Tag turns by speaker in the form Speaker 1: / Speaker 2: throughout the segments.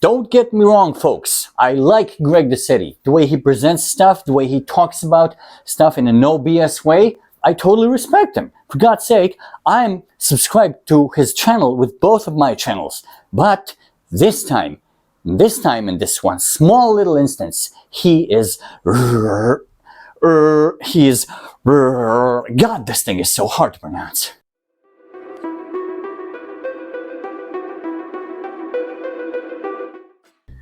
Speaker 1: Don't get me wrong, folks. I like Greg Doucette. The way he presents stuff, the way he talks about stuff in a no BS way, I totally respect him. For God's sake, I'm subscribed to his channel with both of my channels. But this time in this one small little instance, God, this thing is so hard to pronounce.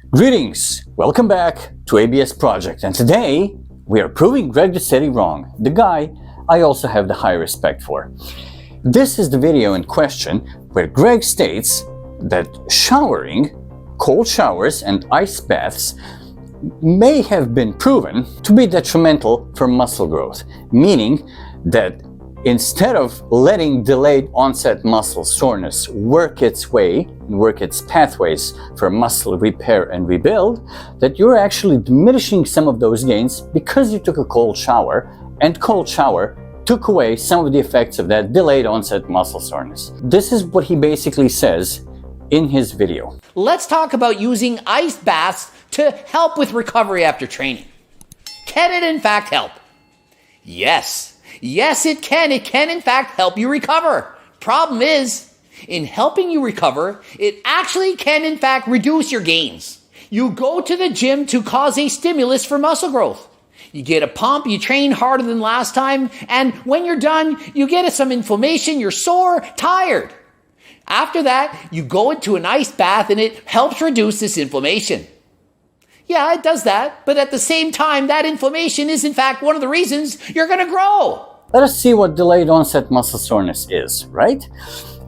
Speaker 1: Greetings, welcome back to ABS Project, and today we are proving Greg Doucette wrong, the guy I also have the high respect for. This is the video in question where Greg states that showering, cold showers and ice baths may have been proven to be detrimental for muscle growth, meaning that instead of letting delayed onset muscle soreness work its way and work its pathways for muscle repair and rebuild, that you're actually diminishing some of those gains because you took a cold shower, and cold shower took away some of the effects of that delayed onset muscle soreness. This is what he basically says in his video.
Speaker 2: Let's talk about using ice baths to help with recovery after training. Can it in fact help? Yes. Yes, it can. It can, in fact, help you recover. Problem is, in helping you recover, it actually can, in fact, reduce your gains. You go to the gym to cause a stimulus for muscle growth. You get a pump, you train harder than last time, and when you're done, you get some inflammation, you're sore, tired. After that, you go into an ice bath and it helps reduce this inflammation. Yeah, it does that, but at the same time, that inflammation is in fact one of the reasons you're going to grow.
Speaker 1: Let us see what delayed onset muscle soreness is, right?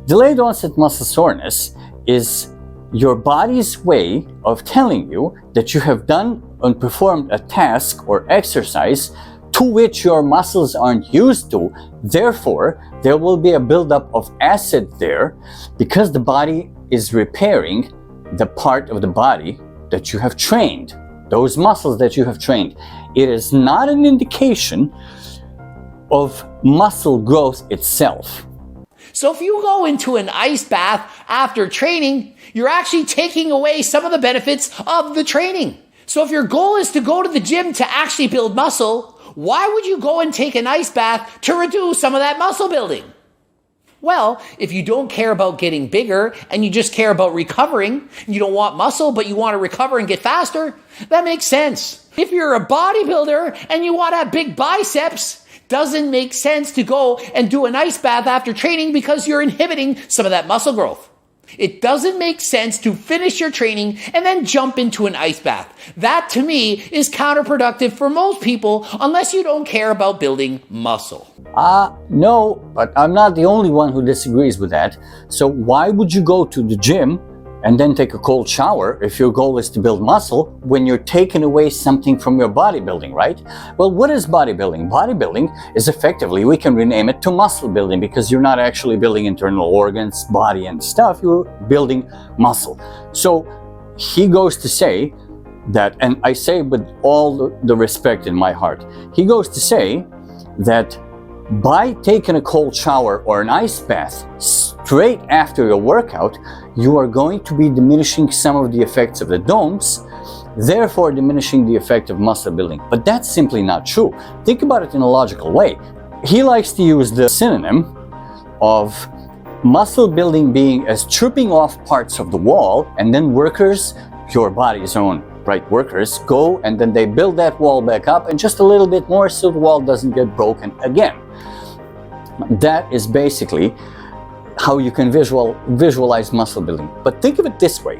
Speaker 1: Delayed onset muscle soreness is your body's way of telling you that you have done and performed a task or exercise to which your muscles aren't used to. Therefore, there will be a buildup of acid there because the body is repairing the part of the body that you have trained, those muscles that you have trained. It is not an indication of muscle growth itself.
Speaker 2: So if you go into an ice bath after training, you're actually taking away some of the benefits of the training. So if your goal is to go to the gym to actually build muscle, why would you go and take an ice bath to reduce some of that muscle building? Well, if you don't care about getting bigger and you just care about recovering, you don't want muscle, but you want to recover and get faster, that makes sense. If you're a bodybuilder and you want to have big biceps, doesn't make sense to go and do an ice bath after training because you're inhibiting some of that muscle growth. It doesn't make sense to finish your training and then jump into an ice bath. That, to me, is counterproductive for most people unless you don't care about building muscle.
Speaker 1: No, but I'm not the only one who disagrees with that. So why would you go to the gym and then take a cold shower if your goal is to build muscle when you're taking away something from your bodybuilding, right? Well, what is bodybuilding? Bodybuilding is effectively, we can rename it to muscle building because you're not actually building internal organs, body and stuff, you're building muscle. So he goes to say that, and I say with all the respect in my heart, he goes to say that by taking a cold shower or an ice bath straight after your workout, you are going to be diminishing some of the effects of the DOMS, therefore diminishing the effect of muscle building. But that's simply not true. Think about it in a logical way. He likes to use the synonym of muscle building being as stripping off parts of the wall, and then workers, your body's own right workers, go and then they build that wall back up and just a little bit more so the wall doesn't get broken again. That is basically how you can visualize muscle building. But think of it this way.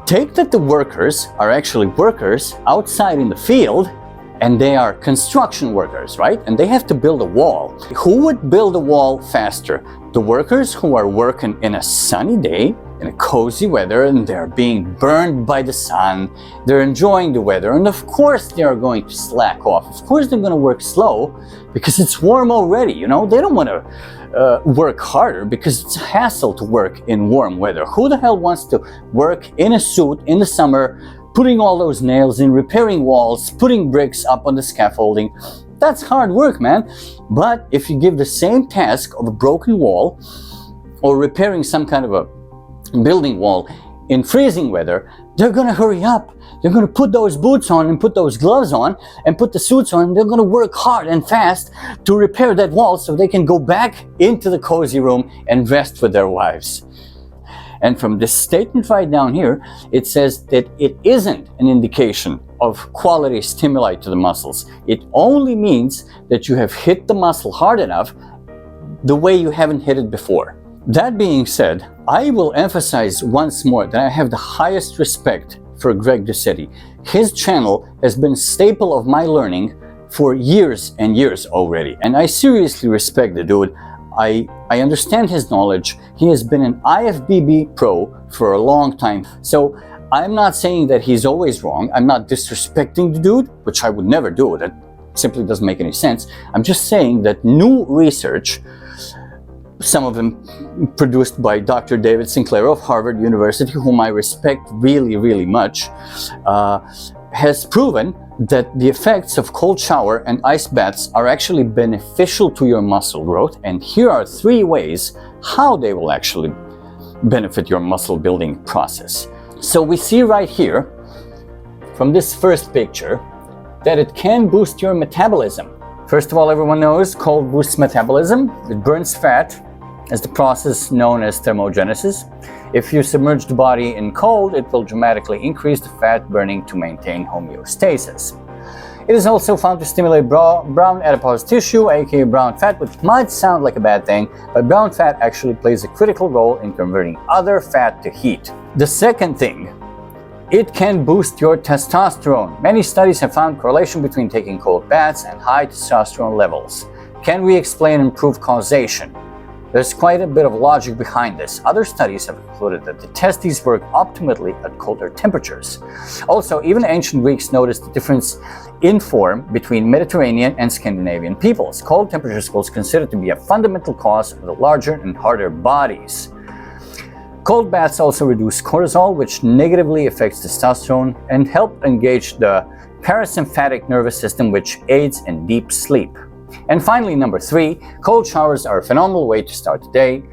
Speaker 1: Take that the workers are actually workers outside in the field and they are construction workers, right? And they have to build a wall. Who would build a wall faster? The workers who are working in a sunny day, in a cozy weather, and they're being burned by the sun, they're enjoying the weather, and of course they are going to slack off. Of course they're going to work slow because it's warm already, you know? They don't want to work harder because it's a hassle to work in warm weather. Who the hell wants to work in a suit in the summer, putting all those nails in, repairing walls, putting bricks up on the scaffolding? That's hard work, man. But if you give the same task of a broken wall or repairing some kind of a building wall in freezing weather, they're going to hurry up. They're going to put those boots on and put those gloves on and put the suits on. They're going to work hard and fast to repair that wall so they can go back into the cozy room and rest with their wives. And from this statement right down here, it says that it isn't an indication of quality stimuli to the muscles. It only means that you have hit the muscle hard enough the way you haven't hit it before. That being said, I will emphasize once more that I have the highest respect for Greg Doucette. His channel has been a staple of my learning for years and years already, and I seriously respect the dude. I understand his knowledge. He has been an IFBB pro for a long time. So I'm not saying that he's always wrong. I'm not disrespecting the dude, which I would never do. That simply doesn't make any sense. I'm just saying that new research, some of them produced by Dr. David Sinclair of Harvard University, whom I respect really, really much, has proven that the effects of cold shower and ice baths are actually beneficial to your muscle growth. And here are 3 ways how they will actually benefit your muscle building process. So we see right here from this first picture that it can boost your metabolism. First of all, everyone knows cold boosts metabolism. It burns fat as the process known as thermogenesis. If you submerge the body in cold, it will dramatically increase the fat burning to maintain homeostasis. It is also found to stimulate brown adipose tissue, aka brown fat, which might sound like a bad thing, but brown fat actually plays a critical role in converting other fat to heat. The second thing, it can boost your testosterone. Many studies have found correlation between taking cold baths and high testosterone levels. Can we explain and prove causation? There's quite a bit of logic behind this. Other studies have concluded that the testes work optimally at colder temperatures. Also, even ancient Greeks noticed the difference in form between Mediterranean and Scandinavian peoples. Cold temperatures was considered to be a fundamental cause of the larger and harder bodies. Cold baths also reduce cortisol, which negatively affects testosterone, and help engage the parasympathetic nervous system, which aids in deep sleep. And finally, number 3, cold showers are a phenomenal way to start the day.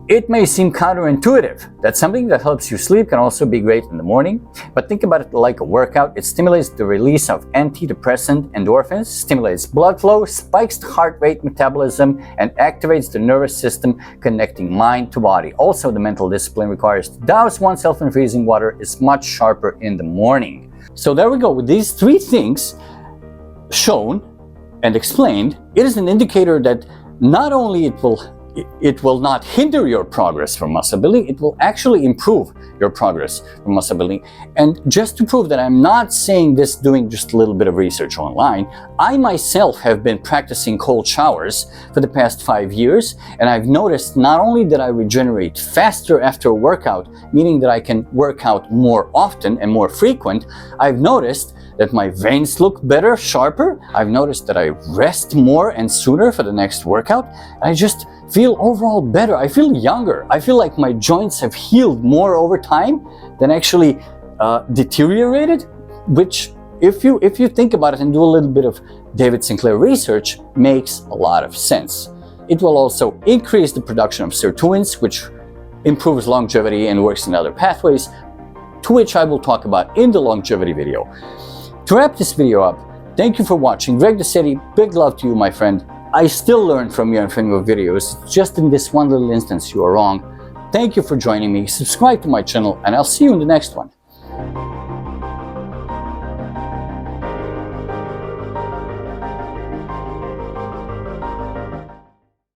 Speaker 1: It may seem counterintuitive that something that helps you sleep can also be great in the morning, but think about it like a workout. It stimulates the release of antidepressant endorphins, stimulates blood flow, spikes the heart rate metabolism, and activates the nervous system connecting mind to body. Also, the mental discipline requires to douse oneself in freezing water is much sharper in the morning. So there we go. With these 3 things shown and explained, it is an indicator that not only it will not hinder your progress for muscle building, it will actually improve your progress for muscle building. And just to prove that I'm not saying this doing just a little bit of research online, I myself have been practicing cold showers for the past 5 years, and I've noticed not only that I regenerate faster after a workout, meaning that I can work out more often and more frequent, I've noticed that my veins look better, sharper. I've noticed that I rest more and sooner for the next workout. I just feel overall better. I feel younger. I feel like my joints have healed more over time than actually deteriorated, which if you think about it and do a little bit of David Sinclair research, makes a lot of sense. It will also increase the production of sirtuins, which improves longevity and works in other pathways, to which I will talk about in the longevity video. To wrap this video up, thank you for watching. Greg Doucette, big love to you, my friend. I still learn from you and from your videos. Just in this one little instance, you are wrong. Thank you for joining me. Subscribe to my channel, and I'll see you in the next one.